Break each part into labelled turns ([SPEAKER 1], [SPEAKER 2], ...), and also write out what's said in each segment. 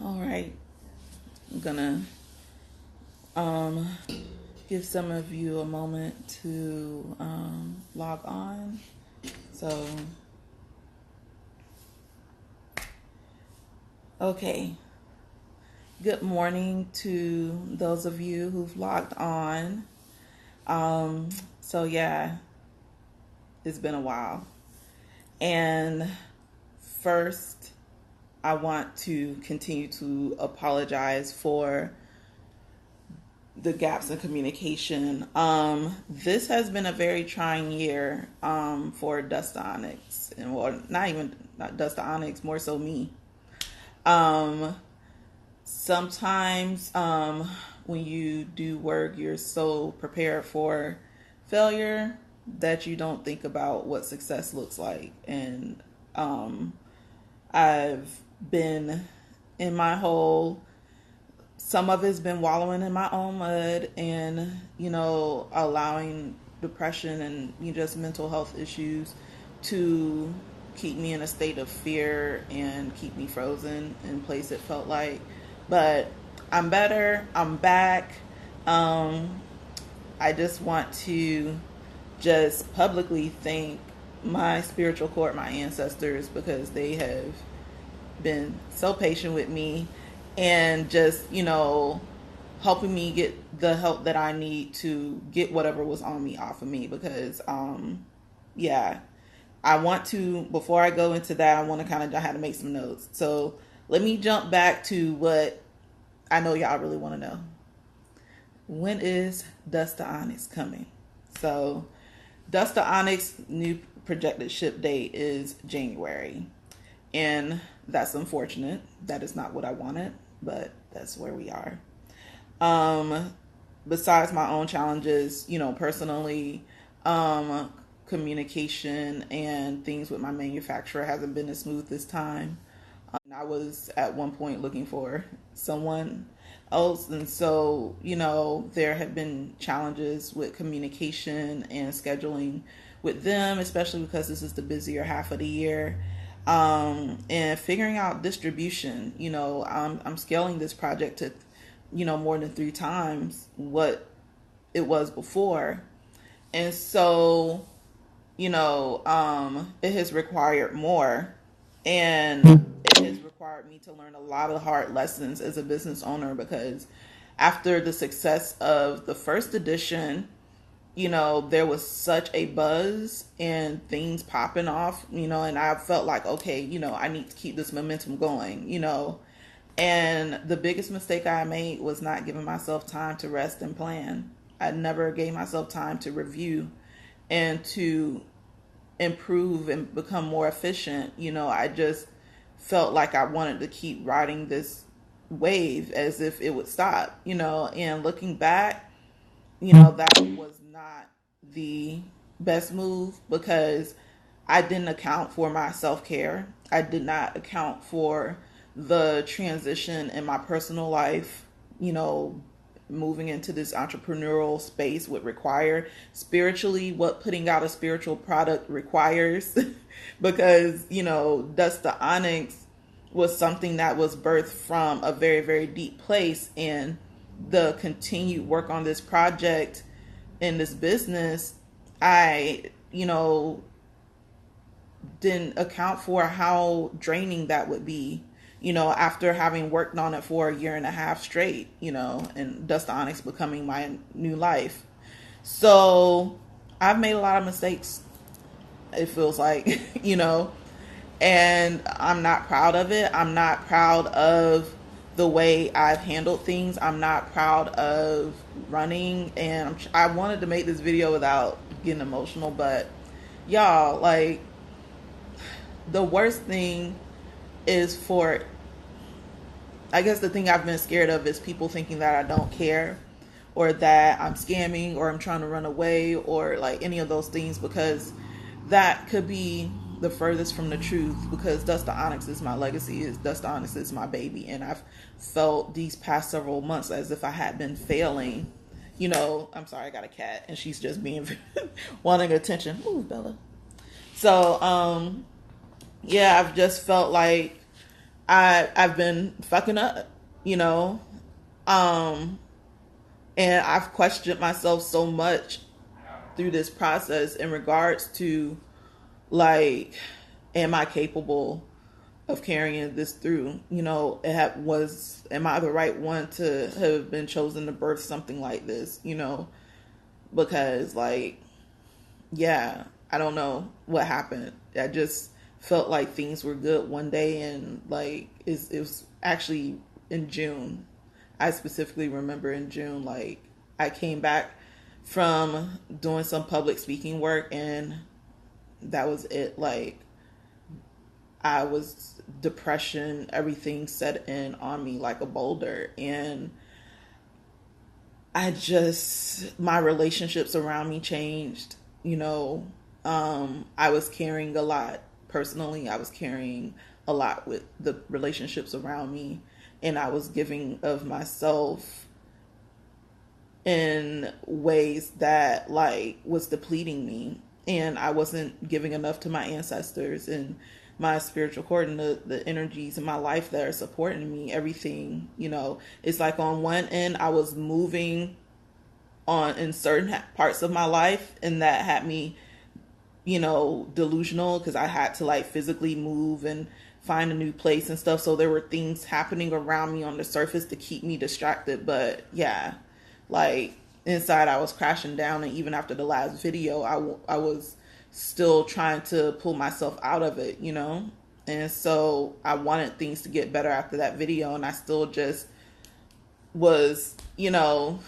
[SPEAKER 1] All right, I'm gonna um, give some of you a moment to log on. So, okay. Good morning to those of you who've logged on. So yeah, it's been a while. And first, I want to continue to apologize for the gaps in communication. This has been a very trying year for Dust Onyx, and well, not Dust Onyx, more so me. Sometimes when you do work, you're so prepared for failure that you don't think about what success looks like. And I've been in my hole. Some of it's been wallowing in my own mud and, allowing depression and just mental health issues to keep me in a state of fear and keep me frozen in place, it felt like. But I'm better. I'm back. I just want to just publicly thank my spiritual court, my ancestors, because they have been so patient with me and just, helping me get the help that I need to get whatever was on me off of me. Because, yeah, I want to, before I go into that, I want to I had to make some notes. So let me jump back to what I know y'all really want to know. When is Dust to Onyx coming? So Dust to Onyx new projected ship date is January. And that's unfortunate. That is not what I wanted, but that's where we are. Besides my own challenges, personally, communication and things with my manufacturer hasn't been as smooth this time. I was at one point looking for someone else, and so there have been challenges with communication and scheduling with them, especially because this is the busier half of the year. And figuring out distribution. I'm scaling this project to more than 3 times what it was before, and so it has required more, and it has required me to learn a lot of hard lessons as a business owner, because after the success of the first edition, there was such a buzz and things popping off, and I felt like, okay, I need to keep this momentum going, and the biggest mistake I made was not giving myself time to rest and plan. I never gave myself time to review and to improve and become more efficient. I just felt like I wanted to keep riding this wave as if it would stop, and looking back, that was not the best move, because I didn't account for my self-care. I did not account for the transition in my personal life, moving into this entrepreneurial space would require spiritually, what putting out a spiritual product requires. Because, Dust to Onyx was something that was birthed from a very, very deep place, and the continued work on this project in this business, I, didn't account for how draining that would be, after having worked on it for a year and a half straight, and Dust Onyx becoming my new life. So I've made a lot of mistakes, it feels like, and I'm not proud of it. I'm not proud of the way I've handled things. I'm not proud of running, and I wanted to make this video without getting emotional, but y'all, like, the worst thing is for, I guess the thing I've been scared of is people thinking that I don't care, or that I'm scamming, or I'm trying to run away, or like any of those things, because that could be the furthest from the truth. Because Dust to Onyx is my legacy, is Dust to Onyx is my baby, and I've felt these past several months as if I had been failing. I'm sorry, I got a cat and she's just being wanting attention. Ooh, Bella. So yeah, I've just felt like I've been fucking up, you know. Um and I've questioned myself so much through this process in regards to, like, am I capable of carrying this through? You know, am I the right one to have been chosen to birth something like this? You know, because, like, yeah, I don't know what happened. I just felt like things were good one day, and like it was actually in June. I specifically remember in June, like, I came back from doing some public speaking work, and that was it. Like, I was depression, everything set in on me like a boulder, and my relationships around me changed. You know, I was carrying a lot personally. I was carrying a lot with the relationships around me, and I was giving of myself in ways that, like, was depleting me, and I wasn't giving enough to my ancestors and my spiritual cord and the energies in my life that are supporting me. Everything, you know, it's like on one end I was moving on in certain parts of my life, and that had me, you know, delusional because I had to, like, physically move and find a new place and stuff. So there were things happening around me on the surface to keep me distracted. But yeah, like, inside I was crashing down. And even after the last video, I was still trying to pull myself out of it, you know? And so I wanted things to get better after that video. And I still just was, you know,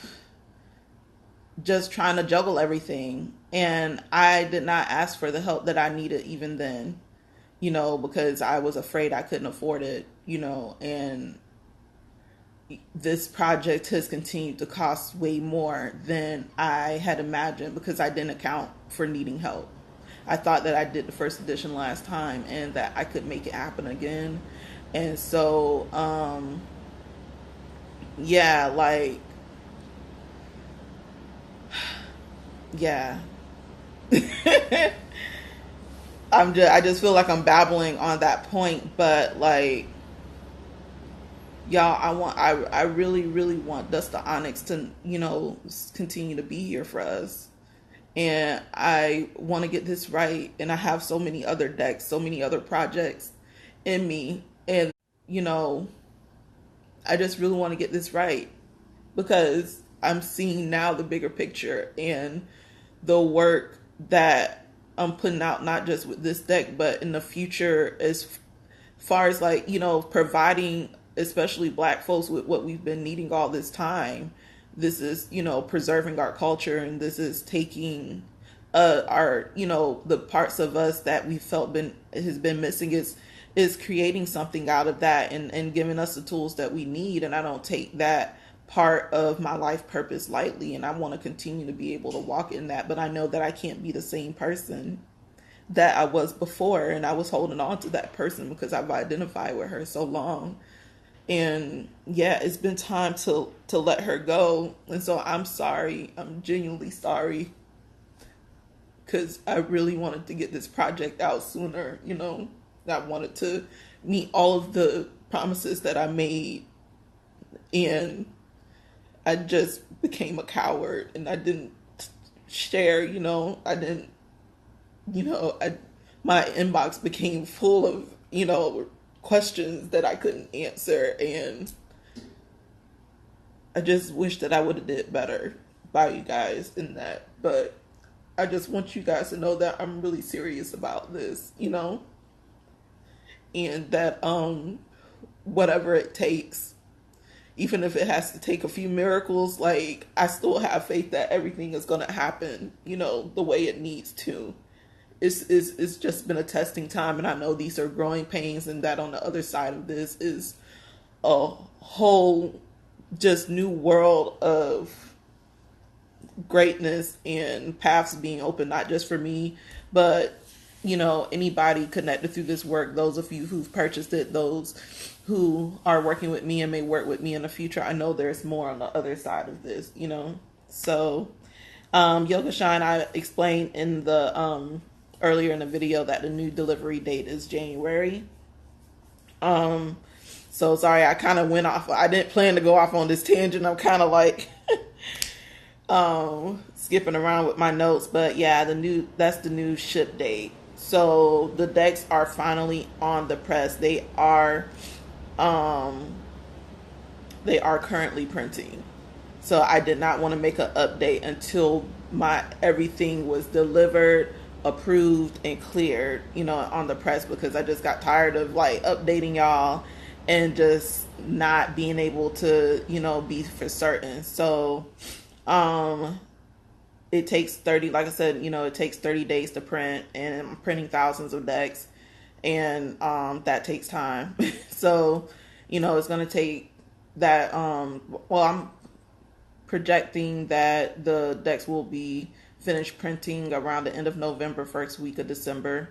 [SPEAKER 1] just trying to juggle everything. And I did not ask for the help that I needed even then, you know, because I was afraid I couldn't afford it, you know. And this project has continued to cost way more than I had imagined because I didn't account for needing help. I thought that I did the first edition last time and that I could make it happen again. And so, yeah, like, yeah. I just feel like I'm babbling on that point, but, like, y'all, I really, really want Dust the Onyx to, you know, continue to be here for us. And I want to get this right. And I have so many other decks, so many other projects in me. And, you know, I just really want to get this right because I'm seeing now the bigger picture and the work that I'm putting out, not just with this deck, but in the future, as far as, like, you know, providing especially Black folks with what we've been needing all this time. This is, you know, preserving our culture, and this is taking our, you know, the parts of us that we felt has been missing, is creating something out of that, and giving us the tools that we need. And I don't take that part of my life purpose lightly, and I want to continue to be able to walk in that. But I know that I can't be the same person that I was before, and I was holding on to that person because I've identified with her so long. And yeah, it's been time to let her go. And so I'm sorry. I'm genuinely sorry because I really wanted to get this project out sooner, you know. I wanted to meet all of the promises that I made, and I just became a coward, and I didn't share, you know. I didn't, you know, my inbox became full of, you know, questions that I couldn't answer, and I just wish that I would have did better by you guys in that. But I just want you guys to know that I'm really serious about this, you know, and that whatever it takes, even if it has to take a few miracles, like, I still have faith that everything is going to happen, you know, the way it needs to. It's just been a testing time, and I know these are growing pains, and that on the other side of this is a whole just new world of greatness and paths being open, not just for me, but, you know, anybody connected through this work, those of you who've purchased it, those who are working with me and may work with me in the future. I know there's more on the other side of this, you know. So Yoga Shine, I explained in the earlier in the video that the new delivery date is January. So sorry, I kind of went off. I didn't plan to go off on this tangent. I'm kind of like skipping around with my notes, but yeah, that's the new ship date. So the decks are finally on the press. Um they are currently printing. So I did not want to make an update until my everything was delivered, approved, and cleared, on the press, because I just got tired of like updating y'all and just not being able to, be for certain. So it takes 30, like I said, it takes 30 days to print, and I'm printing thousands of decks, and that takes time. So, it's going to take that. Well, I'm projecting that the decks will be finished printing around the end of November, first week of December.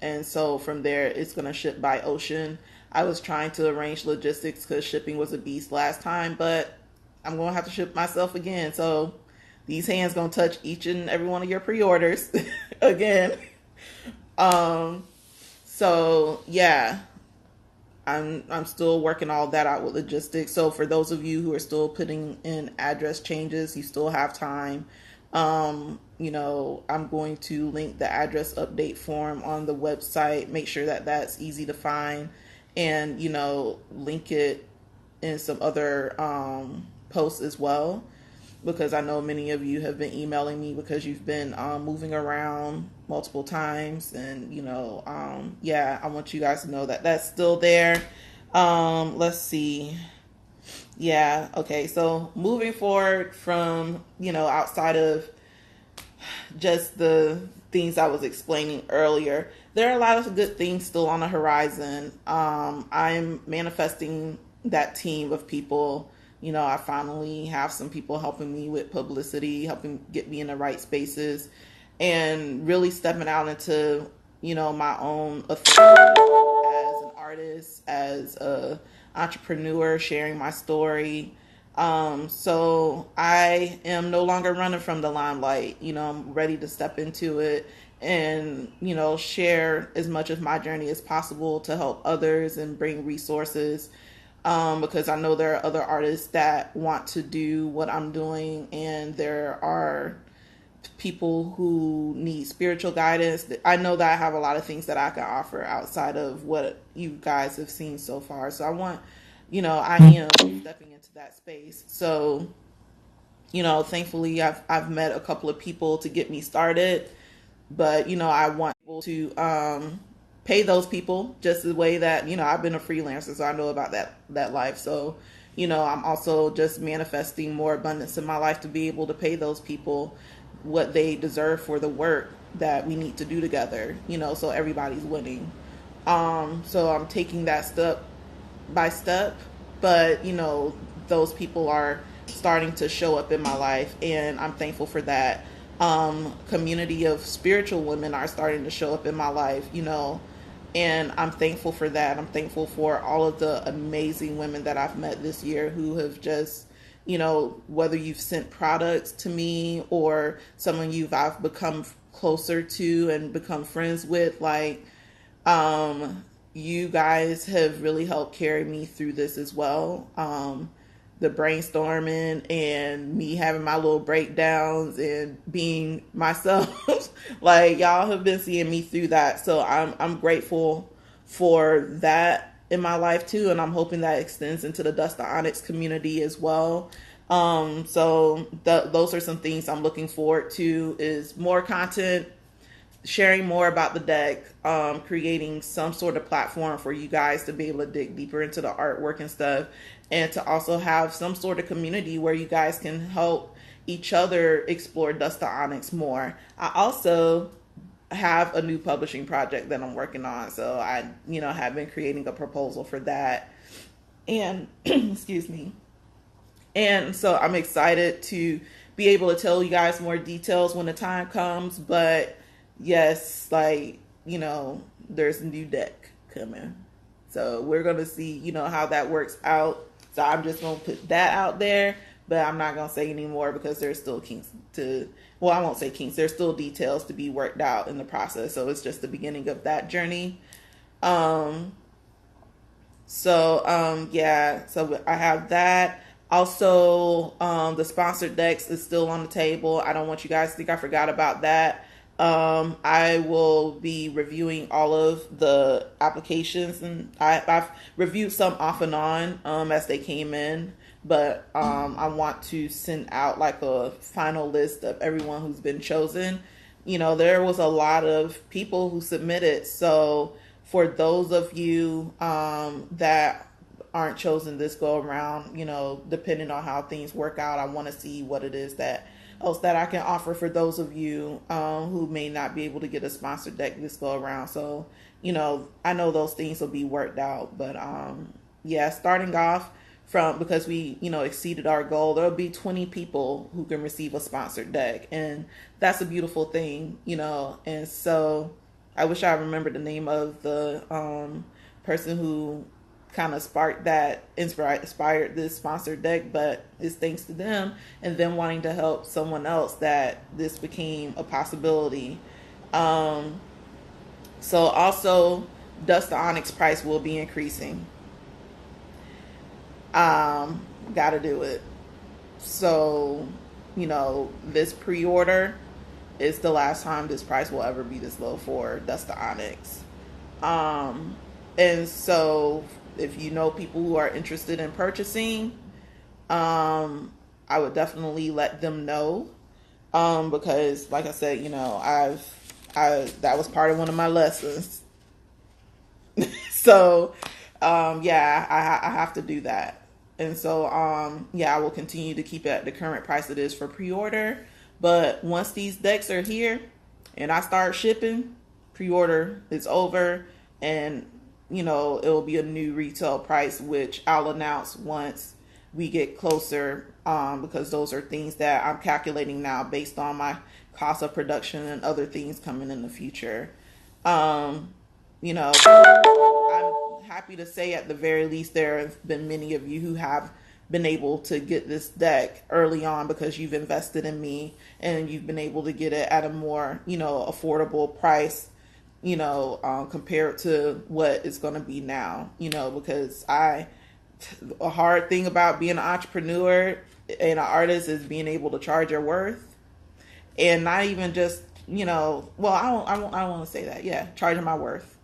[SPEAKER 1] And so from there, it's going to ship by ocean. I was trying to arrange logistics because shipping was a beast last time, but I'm going to have to ship myself again. So these hands going to touch each and every one of your pre-orders again. So yeah, I'm still working all that out with logistics. So for those of you who are still putting in address changes, you still have time. I'm going to link the address update form on the website. Make sure that that's easy to find, and link it in some other posts as well, because I know many of you have been emailing me because you've been moving around multiple times, and yeah, I want you guys to know that that's still there. Let's see. Yeah, okay, so moving forward from outside of just the things I was explaining earlier, there are a lot of good things still on the horizon. I'm manifesting that team of people. I finally have some people helping me with publicity, helping get me in the right spaces, and really stepping out into, my own authority as an artist, as a entrepreneur, sharing my story. So I am no longer running from the limelight. I'm ready to step into it and, share as much of my journey as possible to help others and bring resources. Because I know there are other artists that want to do what I'm doing, and there are people who need spiritual guidance. I know that I have a lot of things that I can offer outside of what you guys have seen so far. So I am stepping into that space. So, thankfully I've met a couple of people to get me started, but I want people to pay those people just the way that I've been a freelancer, so I know about that life. So I'm also just manifesting more abundance in my life to be able to pay those people what they deserve for the work that we need to do together, so everybody's winning. So I'm taking that step by step, but those people are starting to show up in my life, and I'm thankful for that. Community of spiritual women are starting to show up in my life, and I'm thankful for that. I'm thankful for all of the amazing women that I've met this year who have just, whether you've sent products to me or someone I've become closer to and become friends with, like, you guys have really helped carry me through this as well. The brainstorming and me having my little breakdowns and being myself, like, y'all have been seeing me through that. So I'm grateful for that in my life too, and I'm hoping that extends into the Dust to Onyx community as well. So those are some things I'm looking forward to, is more content, sharing more about the deck, creating some sort of platform for you guys to be able to dig deeper into the artwork and stuff, and to also have some sort of community where you guys can help each other explore Dust to Onyx more. I also have a new publishing project that I'm working on, so I have been creating a proposal for that, and excuse me, and so I'm excited to be able to tell you guys more details when the time comes. But yes, like, there's a new deck coming, so we're gonna see how that works out. So I'm just gonna put that out there, but I'm not gonna say any more because there's still I won't say kinks, there's still details to be worked out in the process. So it's just the beginning of that journey. So yeah, so I have that. Also, the sponsored decks is still on the table. I don't want you guys to think I forgot about that. I will be reviewing all of the applications, and I've reviewed some off and on as they came in. But I want to send out like a final list of everyone who's been chosen. You know, there was a lot of people who submitted, so for those of you that aren't chosen this go around, you know, depending on how things work out, I want to see what it is that else that I can offer for those of you who may not be able to get a sponsored deck this go around. So, you know, I know those things will be worked out, but yeah, starting off from, because we, you know, exceeded our goal, there'll be 20 people who can receive a sponsored deck, and that's a beautiful thing, you know. And so I wish I remembered the name of the person who kind of sparked that, inspired this sponsored deck, but it's thanks to them and them wanting to help someone else that this became a possibility. So also, Dust the Onyx price will be increasing. Gotta do it. So, you know, this pre-order is the last time this price will ever be this low for Dust the Onyx. And so if you know people who are interested in purchasing, I would definitely let them know. Because like I said, you know, that was part of one of my lessons. So, yeah, I have to do that. And so, yeah, I will continue to keep it at the current price it is for pre-order. But once these decks are here and I start shipping, pre-order is over, and you know, it will be a new retail price, which I'll announce once we get closer, because those are things that I'm calculating now based on my cost of production and other things coming in the future. You know, I'm happy to say at the very least there have been many of you who have been able to get this deck early on because you've invested in me and you've been able to get it at a more, you know, affordable price, you know, compared to what it's going to be now, you know, because a hard thing about being an entrepreneur and an artist is being able to charge your worth, and not even just, you know, well, I don't want to say that. Yeah. Charging my worth.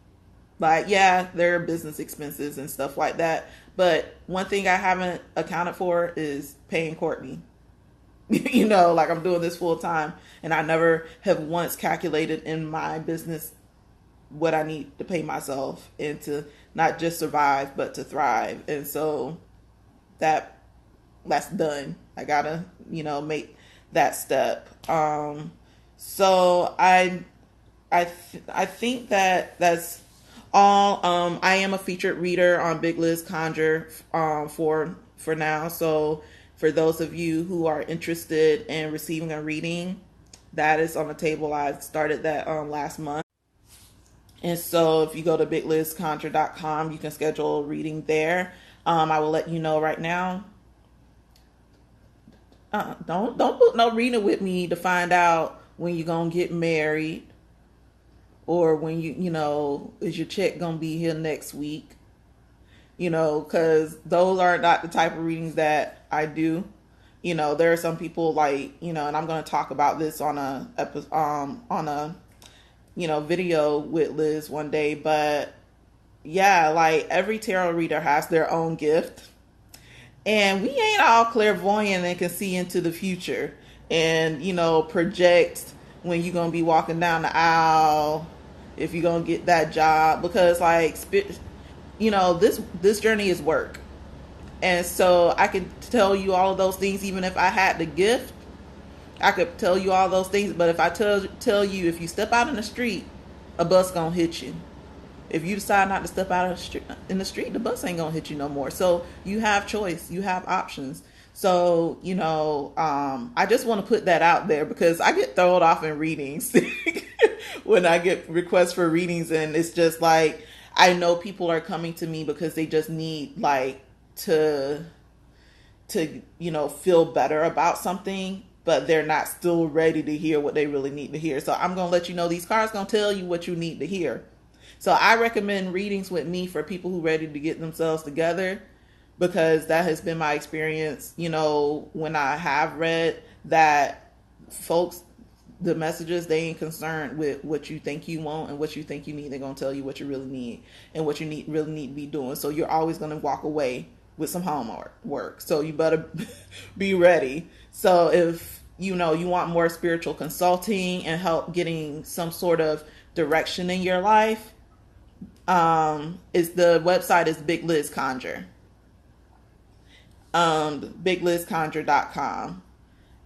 [SPEAKER 1] Like, yeah, there are business expenses and stuff like that. But one thing I haven't accounted for is paying Courtney. You know, like, I'm doing this full time and I never have once calculated in my business what I need to pay myself and to not just survive, but to thrive. And so that's done. I gotta, you know, make that step. So I think that's all. I am a featured reader on Big Liz Conjure for now. So for those of you who are interested in receiving a reading, that is on the table. I started that last month. And so if you go to biglizconjure.com, you can schedule a reading there. I will let you know right now. Don't book no reading with me to find out when you're gonna get married, or when you know, is your check gonna be here next week? You know, because those are not the type of readings that I do. You know, there are some people, like, you know, and I'm gonna talk about this on a you know, video with Liz one day. But yeah, like, every tarot reader has their own gift. And we ain't all clairvoyant and can see into the future and, you know, project when you're going to be walking down the aisle, if you're going to get that job. Because, like, you know, this journey is work. And so I can tell you all of those things even if I had the gift. I could tell you all those things. But if I tell you, if you step out in the street, a bus going to hit you. If you decide not to step out in the street, the bus ain't gonna hit you no more. So you have choice, you have options. So, you know, I just want to put that out there because I get thrown off in readings when I get requests for readings, and it's just like, I know people are coming to me because they just need, like, to you know, feel better about something, but they're not still ready to hear what they really need to hear. So I'm gonna let you know these cards gonna tell you what you need to hear. So I recommend readings with me for people who are ready to get themselves together, because that has been my experience. When I have read that, folks, the messages, they ain't concerned with what you think you want and what you think you need. They're gonna tell you what you really need and what you really need to be doing. So you're always gonna walk away with some homework work. So you better be ready. So if you want more spiritual consulting and help getting some sort of direction in your life, is the website is Big Liz Conjure. BigLizConjure.com.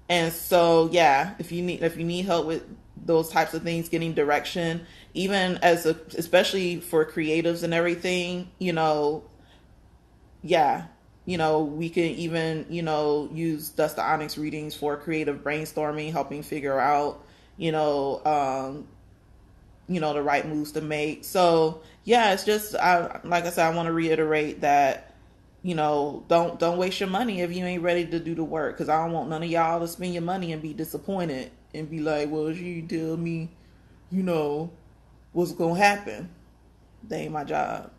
[SPEAKER 1] And so, yeah, if you need help with those types of things, getting direction, even especially for creatives and everything, yeah, we can even, use Dust to Onyx readings for creative brainstorming, helping figure out, the right moves to make. So yeah, it's just, like I said, I want to reiterate that, don't waste your money if you ain't ready to do the work, because I don't want none of y'all to spend your money and be disappointed and be like, well, she tell me, what's gonna happen. That ain't my job.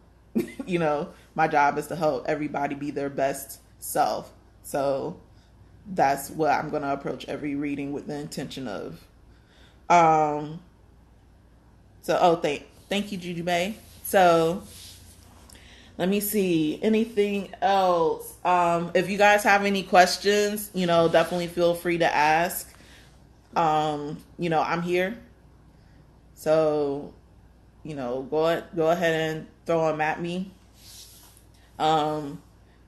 [SPEAKER 1] My job is to help everybody be their best self. So that's what I'm gonna approach every reading with the intention of. Thank you, Juju Bay. So let me see. Anything else? If you guys have any questions, definitely feel free to ask. I'm here. So, go ahead and throw them at me. In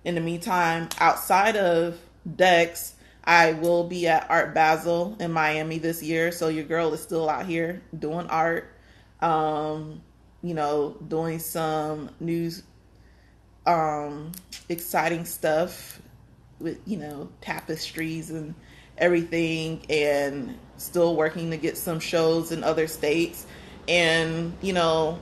[SPEAKER 1] the meantime, outside of Dex, I will be at Art Basel in Miami this year. So your girl is still out here doing art. Doing some new exciting stuff with, tapestries and everything, and still working to get some shows in other states. And, yeah,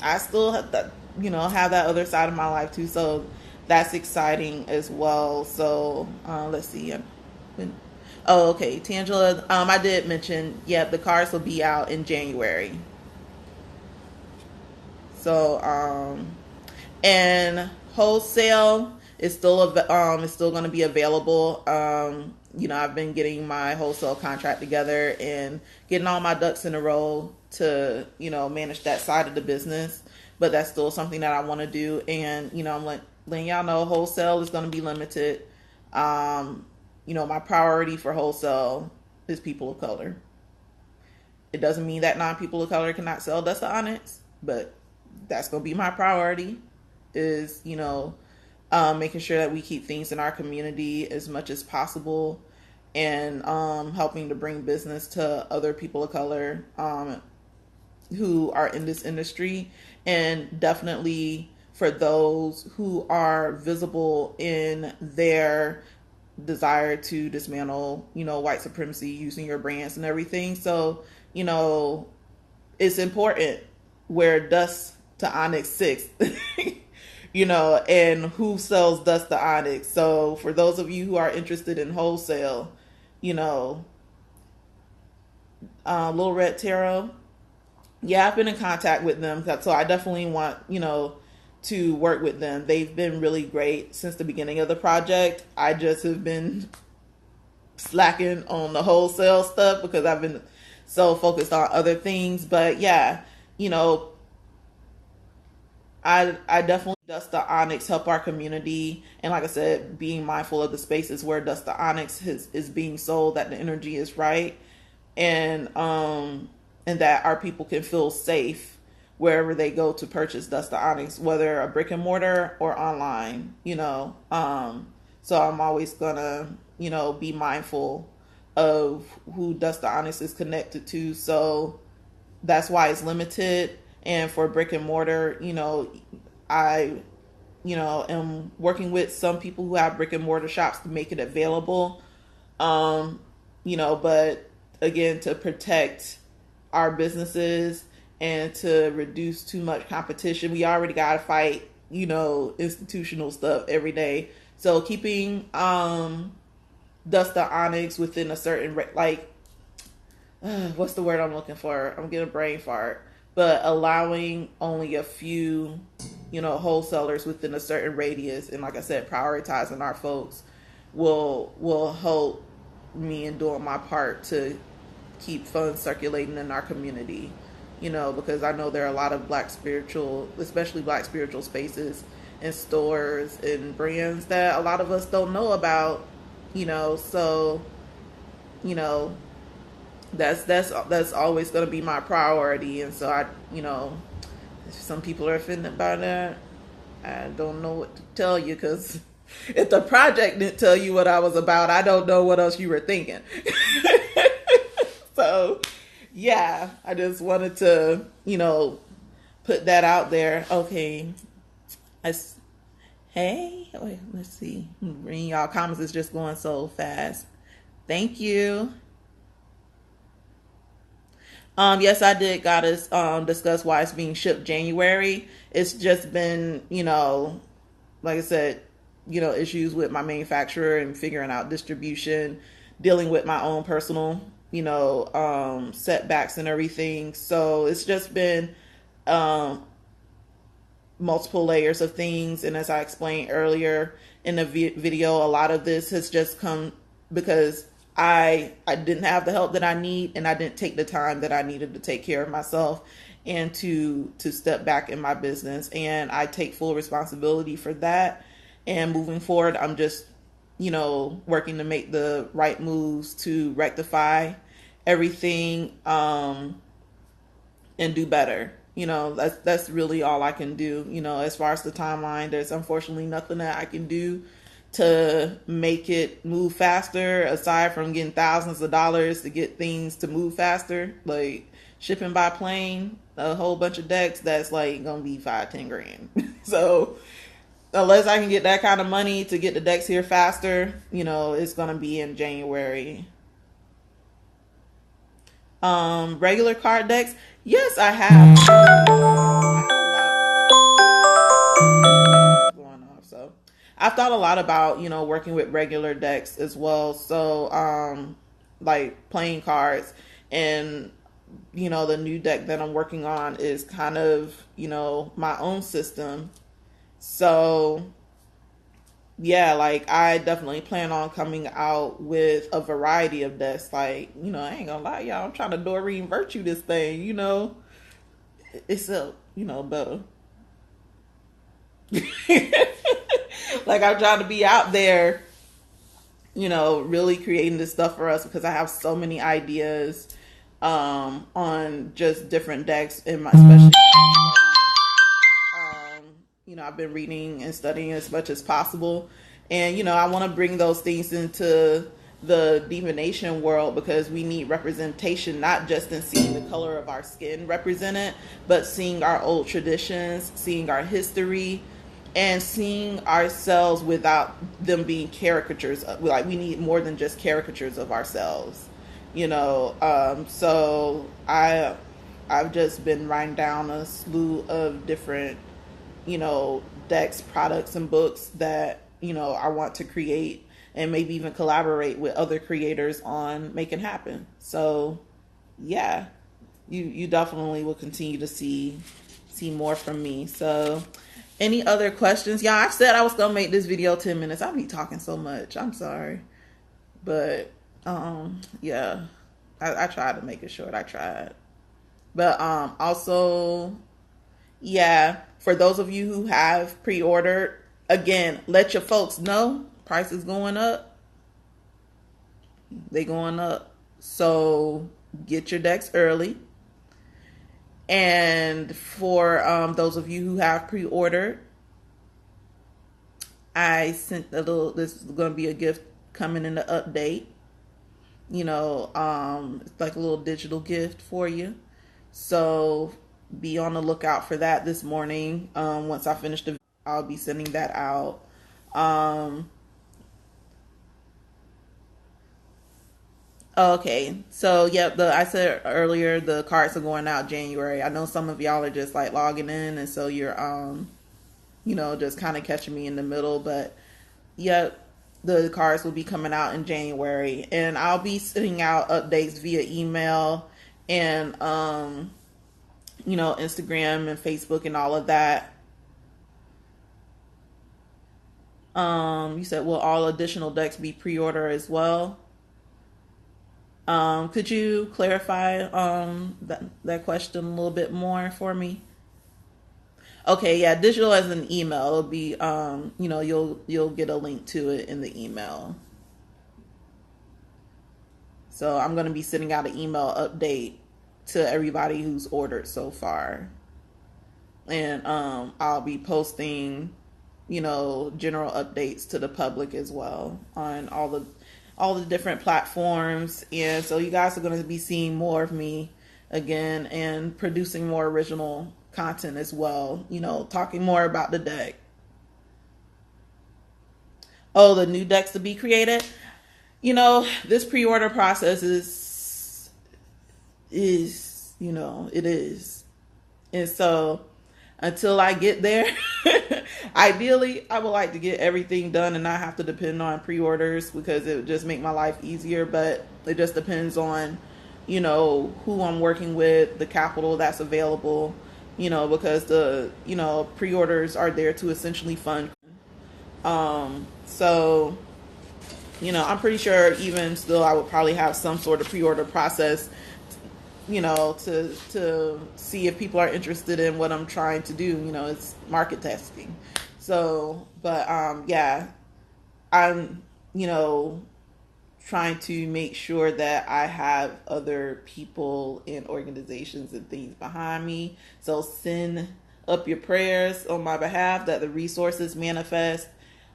[SPEAKER 1] I still have that, have that other side of my life too. So that's exciting as well. So, let's see. Oh, okay. Tangela, I did mention, the cards will be out in January. So, and wholesale is still going to be available. I've been getting my wholesale contract together and getting all my ducks in a row to, manage that side of the business. But that's still something that I want to do. And, I'm letting y'all know wholesale is going to be limited. My priority for wholesale is people of color. It doesn't mean that non-people of color cannot sell Dust to Onyx, but that's going to be my priority, is, making sure that we keep things in our community as much as possible, and helping to bring business to other people of color who are in this industry, and definitely for those who are visible in their desire to dismantle, white supremacy using your brands and everything. So, it's important where Dust to Onyx sits, and who sells Dust to Onyx. So for those of you who are interested in wholesale, Little Red Tarot, yeah, I've been in contact with them. So I definitely want, to work with them. They've been really great since the beginning of the project. I just have been slacking on the wholesale stuff because I've been so focused on other things. But yeah, I definitely Dust to Onyx help our community, and like I said, being mindful of the spaces where Dust to Onyx is being sold, that the energy is right, and that our people can feel safe wherever they go to purchase Dust to Onyx, whether a brick and mortar or online. So I'm always gonna be mindful of who Dust to Onyx is connected to. So that's why it's limited. And for brick and mortar, I, am working with some people who have brick and mortar shops to make it available. But again, to protect our businesses and to reduce too much competition, we already got to fight, institutional stuff every day. So keeping Dust to Onyx within a certain, what's the word I'm looking for? I'm getting a brain fart. but allowing only a few, wholesalers within a certain radius, and like I said, prioritizing our folks will help me in doing my part to keep funds circulating in our community. Because I know there are a lot of especially black spiritual spaces and stores and brands that a lot of us don't know about. So you know that's always going to be my priority. And so if some people are offended by that, I don't know what to tell you, because if the project didn't tell you what I was about, I don't know what else you were thinking. So yeah, I just wanted to put that out there. Okay, hey, wait, let's see, reading y'all comments is just going so fast. Thank you. Yes, I did gotta discuss why it's being shipped January. It's just been, like I said, issues with my manufacturer and figuring out distribution, dealing with my own personal, setbacks and everything. So it's just been multiple layers of things. And as I explained earlier in the video, a lot of this has just come because I didn't have the help that I need, and I didn't take the time that I needed to take care of myself and to step back in my business. And I take full responsibility for that. And moving forward, I'm just, working to make the right moves to rectify everything, and do better. That's really all I can do. As far as the timeline, there's unfortunately nothing that I can do to make it move faster, aside from getting thousands of dollars to get things to move faster, like shipping by plane, a whole bunch of decks. That's like gonna be 5-10 grand. So unless I can get that kind of money to get the decks here faster, it's gonna be in January. Regular card decks, yes, I have. Going off, so I've thought a lot about working with regular decks as well. So like playing cards, and the new deck that I'm working on is kind of my own system. So yeah, like I definitely plan on coming out with a variety of decks. Like, I ain't gonna lie, y'all, I'm trying to Doreen Virtue this thing. It's better. Like, I'm trying to be out there, really creating this stuff for us, because I have so many ideas on just different decks in my, especially I've been reading and studying as much as possible, and I want to bring those things into the divination world, because we need representation, not just in seeing the color of our skin represented, but seeing our old traditions, seeing our history, and seeing ourselves without them being caricatures. Like, we need more than just caricatures of ourselves, so I've just been writing down a slew of different decks, products, and books that I want to create, and maybe even collaborate with other creators on making happen. So yeah, you definitely will continue to see more from me. So any other questions? Yeah, I said I was gonna make this video 10 minutes. I'll be talking so much, I'm sorry, but yeah, I tried to make it short. I tried. But also, yeah, for those of you who have pre-ordered, again, let your folks know price is going up. They going up. So get your decks early. And for those of you who have pre-ordered, I sent this is going to be a gift coming in the update. It's like a little digital gift for you. So be on the lookout for that this morning. Once I finish I'll be sending that out. Okay, so yep, I said earlier the cards are going out January. I know some of y'all are just like logging in, and so you're just kind of catching me in the middle, but yep, the cards will be coming out in January, and I'll be sending out updates via email and Instagram and Facebook and all of that. You said, will all additional decks be pre-order as well? Could you clarify that question a little bit more for me? Okay, yeah, digital as an email. It'll be you'll get a link to it in the email. So I'm gonna be sending out an email update to everybody who's ordered so far. And I'll be posting, general updates to the public as well on all the different platforms. And so you guys are going to be seeing more of me again and producing more original content as well, talking more about the deck. Oh, the new decks to be created. This pre-order process is it is. And so until I get there, ideally, I would like to get everything done and not have to depend on pre-orders, because it would just make my life easier. But it just depends on, who I'm working with, the capital that's available, because the, pre-orders are there to essentially fund. So, I'm pretty sure even still I would probably have some sort of pre-order process, to see if people are interested in what I'm trying to do. It's market testing. So, but yeah, I'm, trying to make sure that I have other people and organizations and things behind me. So send up your prayers on my behalf that the resources manifest.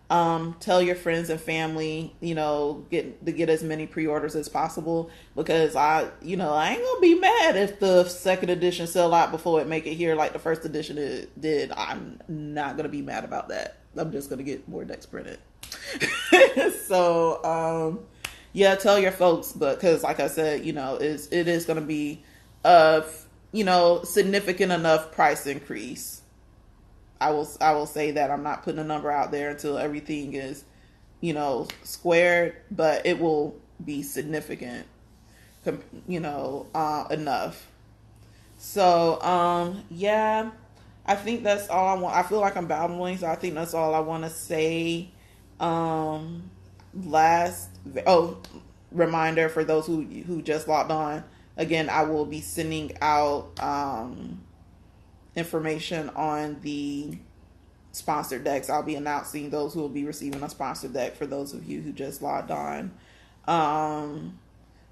[SPEAKER 1] Tell your friends and family, get as many pre-orders as possible, because I ain't gonna be mad if the second edition sell out before it make it here like the first edition did. I'm not gonna be mad about that. I'm just gonna get more decks printed. So, yeah, tell your folks, but because like I said, it is gonna be a significant enough price increase. I will say that I'm not putting a number out there until everything is, squared, but it will be significant, enough. So, yeah, I think that's all I want. I feel like I'm babbling, so I think that's all I want to say. Reminder for those who just logged on. Again, I will be sending out information on the sponsored decks. I'll be announcing those who will be receiving a sponsored deck for those of you who just logged on.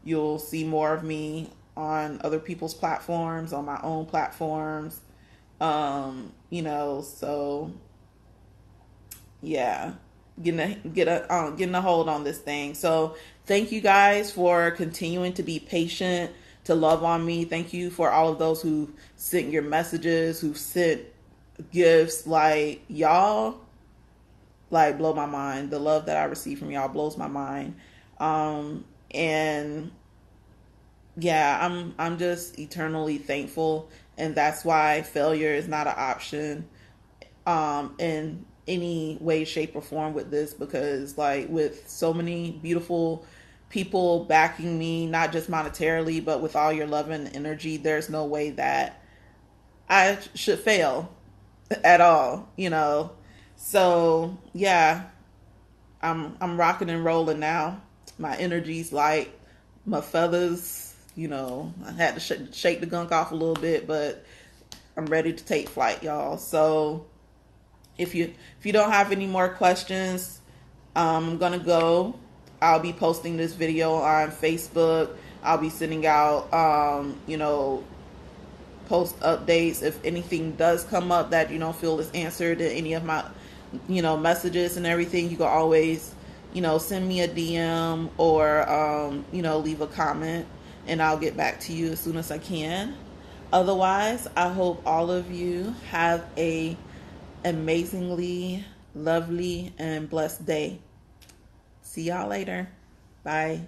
[SPEAKER 1] You'll see more of me on other people's platforms, on my own platforms. So yeah, getting a hold on this thing. So thank you guys for continuing to be patient, to love on me. Thank you for all of those who sent your messages, who sent gifts. Like, y'all, like, blow my mind. The love that I receive from y'all blows my mind. And yeah, I'm just eternally thankful, and that's why failure is not an option in any way, shape, or form with this, because like with so many beautiful people backing me, not just monetarily, but with all your love and energy, there's no way that I should fail at all, So yeah, I'm rocking and rolling now. My energy's light, my feathers, I had to shake the gunk off a little bit, but I'm ready to take flight, y'all. So if you don't have any more questions, I'm gonna go. I'll be posting this video on Facebook. I'll be sending out post updates. If anything does come up that you don't feel is answered in any of my messages and everything, you can always send me a DM or leave a comment, and I'll get back to you as soon as I can. Otherwise, I hope all of you have a amazingly lovely and blessed day. See y'all later. Bye.